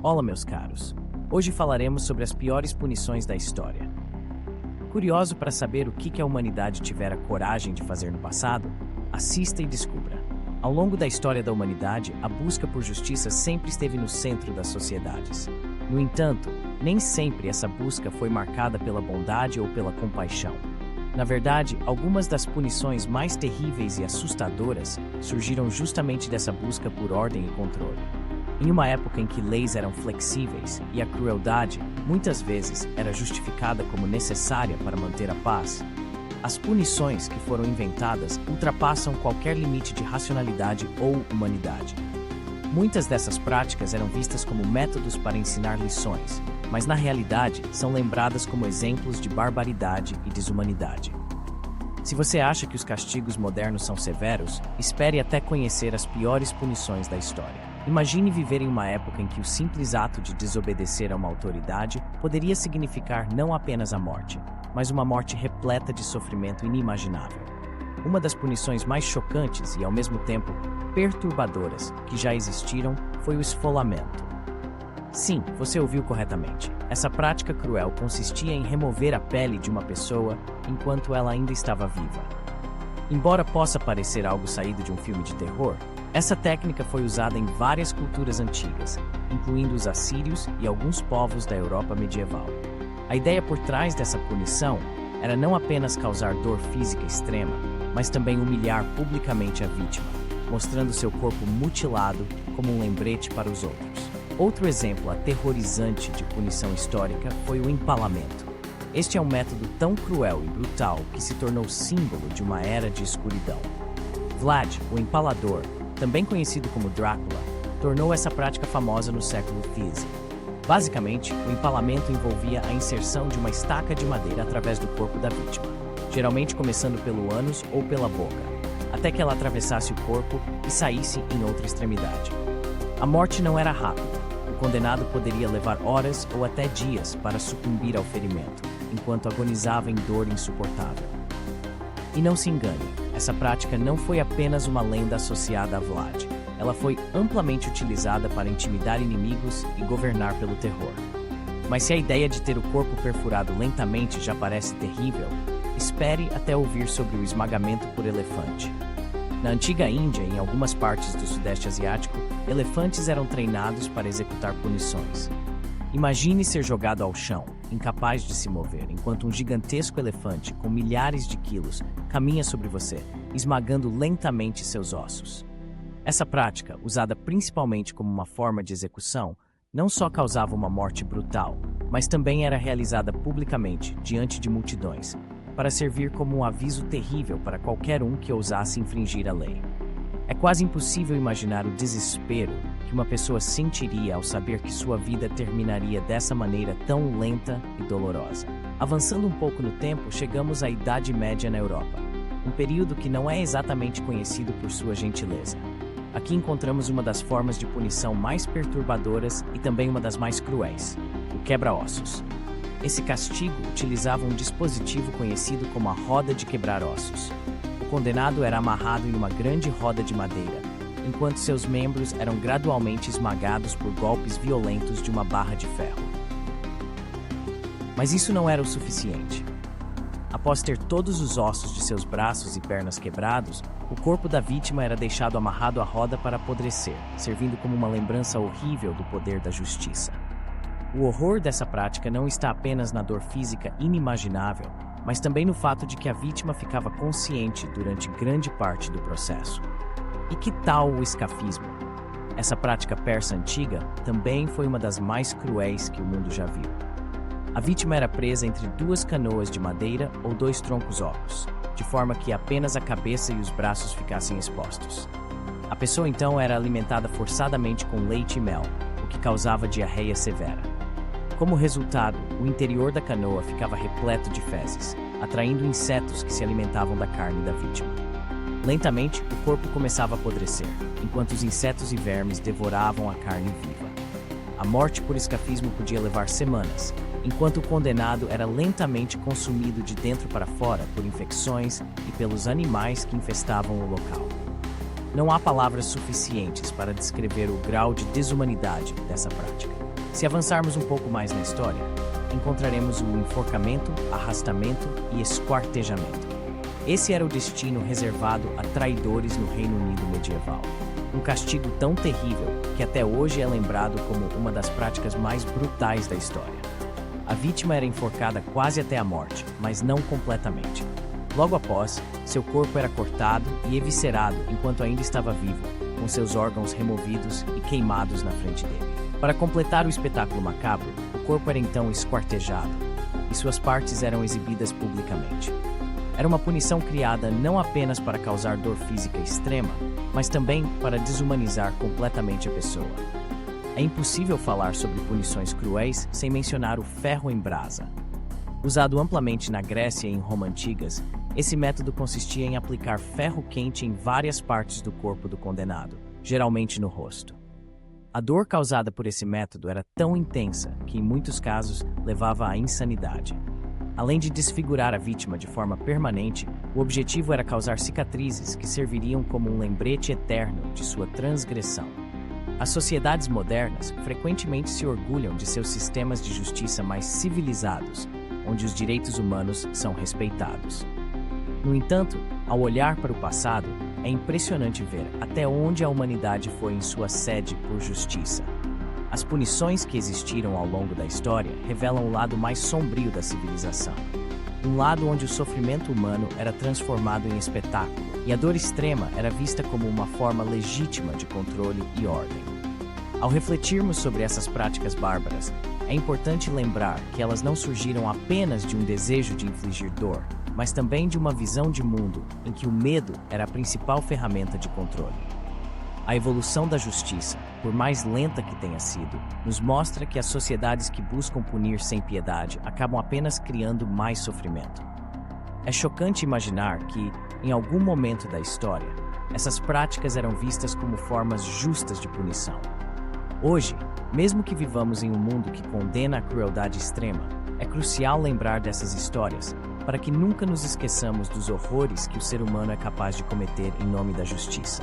Olá, meus caros. Hoje falaremos sobre as piores punições da história. Curioso para saber o que a humanidade tivera coragem de fazer no passado? Assista e descubra. Ao longo da história da humanidade, a busca por justiça sempre esteve no centro das sociedades. No entanto, nem sempre essa busca foi marcada pela bondade ou pela compaixão. Na verdade, algumas das punições mais terríveis e assustadoras surgiram justamente dessa busca por ordem e controle. Em uma época em que leis eram flexíveis e a crueldade, muitas vezes, era justificada como necessária para manter a paz, as punições que foram inventadas ultrapassam qualquer limite de racionalidade ou humanidade. Muitas dessas práticas eram vistas como métodos para ensinar lições, mas na realidade são lembradas como exemplos de barbaridade e desumanidade. Se você acha que os castigos modernos são severos, espere até conhecer as piores punições da história. Imagine viver em uma época em que o simples ato de desobedecer a uma autoridade poderia significar não apenas a morte, mas uma morte repleta de sofrimento inimaginável. Uma das punições mais chocantes e, ao mesmo tempo, perturbadoras que já existiram foi o esfolamento. Sim, você ouviu corretamente. Essa prática cruel consistia em remover a pele de uma pessoa enquanto ela ainda estava viva. Embora possa parecer algo saído de um filme de terror, essa técnica foi usada em várias culturas antigas, incluindo os assírios e alguns povos da Europa medieval. A ideia por trás dessa punição era não apenas causar dor física extrema, mas também humilhar publicamente a vítima, mostrando seu corpo mutilado como um lembrete para os outros. Outro exemplo aterrorizante de punição histórica foi o empalamento. Este é um método tão cruel e brutal que se tornou símbolo de uma era de escuridão. Vlad, o Empalador, também conhecido como Drácula, tornou essa prática famosa no século XV. Basicamente, o empalamento envolvia a inserção de uma estaca de madeira através do corpo da vítima, geralmente começando pelo ânus ou pela boca, até que ela atravessasse o corpo e saísse em outra extremidade. A morte não era rápida. O condenado poderia levar horas ou até dias para sucumbir ao ferimento, enquanto agonizava em dor insuportável. E não se engane, essa prática não foi apenas uma lenda associada a Vlad. Ela foi amplamente utilizada para intimidar inimigos e governar pelo terror. Mas se a ideia de ter o corpo perfurado lentamente já parece terrível, espere até ouvir sobre o esmagamento por elefante. Na antiga Índia e em algumas partes do Sudeste Asiático, elefantes eram treinados para executar punições. Imagine ser jogado ao chão, incapaz de se mover, enquanto um gigantesco elefante com milhares de quilos caminha sobre você, esmagando lentamente seus ossos. Essa prática, usada principalmente como uma forma de execução, não só causava uma morte brutal, mas também era realizada publicamente, diante de multidões, para servir como um aviso terrível para qualquer um que ousasse infringir a lei. É quase impossível imaginar o desespero que uma pessoa sentiria ao saber que sua vida terminaria dessa maneira tão lenta e dolorosa. Avançando um pouco no tempo, chegamos à Idade Média na Europa, um período que não é exatamente conhecido por sua gentileza. Aqui encontramos uma das formas de punição mais perturbadoras e também uma das mais cruéis, o quebra-ossos. Esse castigo utilizava um dispositivo conhecido como a roda de quebrar ossos. O condenado era amarrado em uma grande roda de madeira, enquanto seus membros eram gradualmente esmagados por golpes violentos de uma barra de ferro. Mas isso não era o suficiente. Após ter todos os ossos de seus braços e pernas quebrados, o corpo da vítima era deixado amarrado à roda para apodrecer, servindo como uma lembrança horrível do poder da justiça. O horror dessa prática não está apenas na dor física inimaginável, mas também no fato de que a vítima ficava consciente durante grande parte do processo. E que tal o escafismo? Essa prática persa antiga também foi uma das mais cruéis que o mundo já viu. A vítima era presa entre duas canoas de madeira ou dois troncos ocos, de forma que apenas a cabeça e os braços ficassem expostos. A pessoa então era alimentada forçadamente com leite e mel, o que causava diarreia severa. Como resultado, o interior da canoa ficava repleto de fezes, atraindo insetos que se alimentavam da carne da vítima. Lentamente, o corpo começava a apodrecer, enquanto os insetos e vermes devoravam a carne viva. A morte por escafismo podia levar semanas, enquanto o condenado era lentamente consumido de dentro para fora por infecções e pelos animais que infestavam o local. Não há palavras suficientes para descrever o grau de desumanidade dessa prática. Se avançarmos um pouco mais na história, encontraremos o enforcamento, arrastamento e esquartejamento. Esse era o destino reservado a traidores no Reino Unido medieval. Um castigo tão terrível que até hoje é lembrado como uma das práticas mais brutais da história. A vítima era enforcada quase até a morte, mas não completamente. Logo após, seu corpo era cortado e eviscerado enquanto ainda estava vivo, com seus órgãos removidos e queimados na frente dele. Para completar o espetáculo macabro, o corpo era então esquartejado e suas partes eram exibidas publicamente. Era uma punição criada não apenas para causar dor física extrema, mas também para desumanizar completamente a pessoa. É impossível falar sobre punições cruéis sem mencionar o ferro em brasa. Usado amplamente na Grécia e em Roma antigas, esse método consistia em aplicar ferro quente em várias partes do corpo do condenado, geralmente no rosto. A dor causada por esse método era tão intensa que, em muitos casos, levava à insanidade. Além de desfigurar a vítima de forma permanente, o objetivo era causar cicatrizes que serviriam como um lembrete eterno de sua transgressão. As sociedades modernas frequentemente se orgulham de seus sistemas de justiça mais civilizados, onde os direitos humanos são respeitados. No entanto, ao olhar para o passado, é impressionante ver até onde a humanidade foi em sua sede por justiça. As punições que existiram ao longo da história revelam o lado mais sombrio da civilização. Um lado onde o sofrimento humano era transformado em espetáculo e a dor extrema era vista como uma forma legítima de controle e ordem. Ao refletirmos sobre essas práticas bárbaras, é importante lembrar que elas não surgiram apenas de um desejo de infligir dor, mas também de uma visão de mundo em que o medo era a principal ferramenta de controle. A evolução da justiça, por mais lenta que tenha sido, nos mostra que as sociedades que buscam punir sem piedade acabam apenas criando mais sofrimento. É chocante imaginar que, em algum momento da história, essas práticas eram vistas como formas justas de punição. Hoje, mesmo que vivamos em um mundo que condena a crueldade extrema, é crucial lembrar dessas histórias para que nunca nos esqueçamos dos horrores que o ser humano é capaz de cometer em nome da justiça.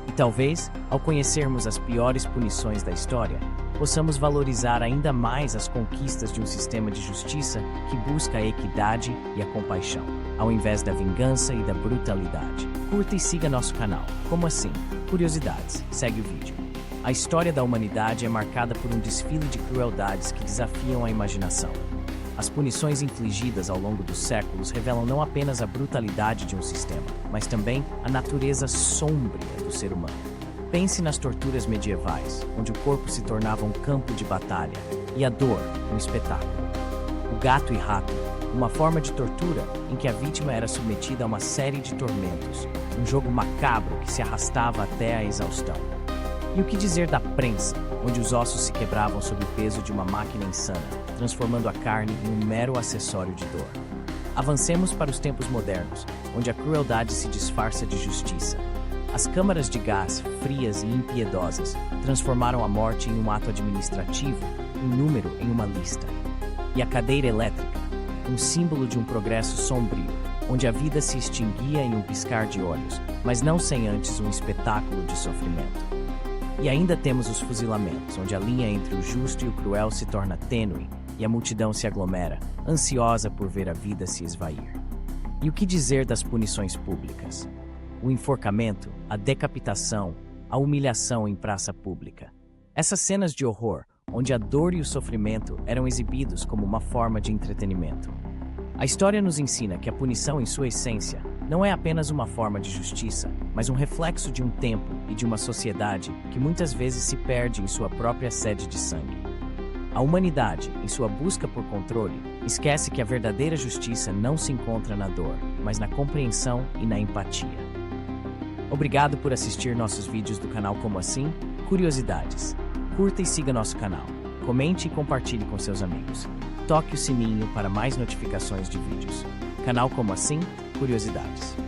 E talvez, ao conhecermos as piores punições da história, possamos valorizar ainda mais as conquistas de um sistema de justiça que busca a equidade e a compaixão, ao invés da vingança e da brutalidade. Curta e siga nosso canal. Como assim? Curiosidades. Segue o vídeo. A história da humanidade é marcada por um desfile de crueldades que desafiam a imaginação. As punições infligidas ao longo dos séculos revelam não apenas a brutalidade de um sistema, mas também a natureza sombria do ser humano. Pense nas torturas medievais, onde o corpo se tornava um campo de batalha e a dor, um espetáculo. O gato e rato, uma forma de tortura em que a vítima era submetida a uma série de tormentos, um jogo macabro que se arrastava até a exaustão. E o que dizer da prensa, onde os ossos se quebravam sob o peso de uma máquina insana, transformando a carne em um mero acessório de dor. Avancemos para os tempos modernos, onde a crueldade se disfarça de justiça. As câmaras de gás, frias e impiedosas, transformaram a morte em um ato administrativo, um número em uma lista. E a cadeira elétrica, um símbolo de um progresso sombrio, onde a vida se extinguia em um piscar de olhos, mas não sem antes um espetáculo de sofrimento. E ainda temos os fuzilamentos, onde a linha entre o justo e o cruel se torna tênue e a multidão se aglomera, ansiosa por ver a vida se esvair. E o que dizer das punições públicas? O enforcamento, a decapitação, a humilhação em praça pública. Essas cenas de horror, onde a dor e o sofrimento eram exibidos como uma forma de entretenimento. A história nos ensina que a punição, em sua essência, não é apenas uma forma de justiça, mas um reflexo de um tempo e de uma sociedade que muitas vezes se perde em sua própria sede de sangue. A humanidade, em sua busca por controle, esquece que a verdadeira justiça não se encontra na dor, mas na compreensão e na empatia. Obrigado por assistir nossos vídeos do canal Como Assim? Curiosidades. Curta e siga nosso canal. Comente e compartilhe com seus amigos. Toque o sininho para mais notificações de vídeos. Canal Como Assim? Curiosidades.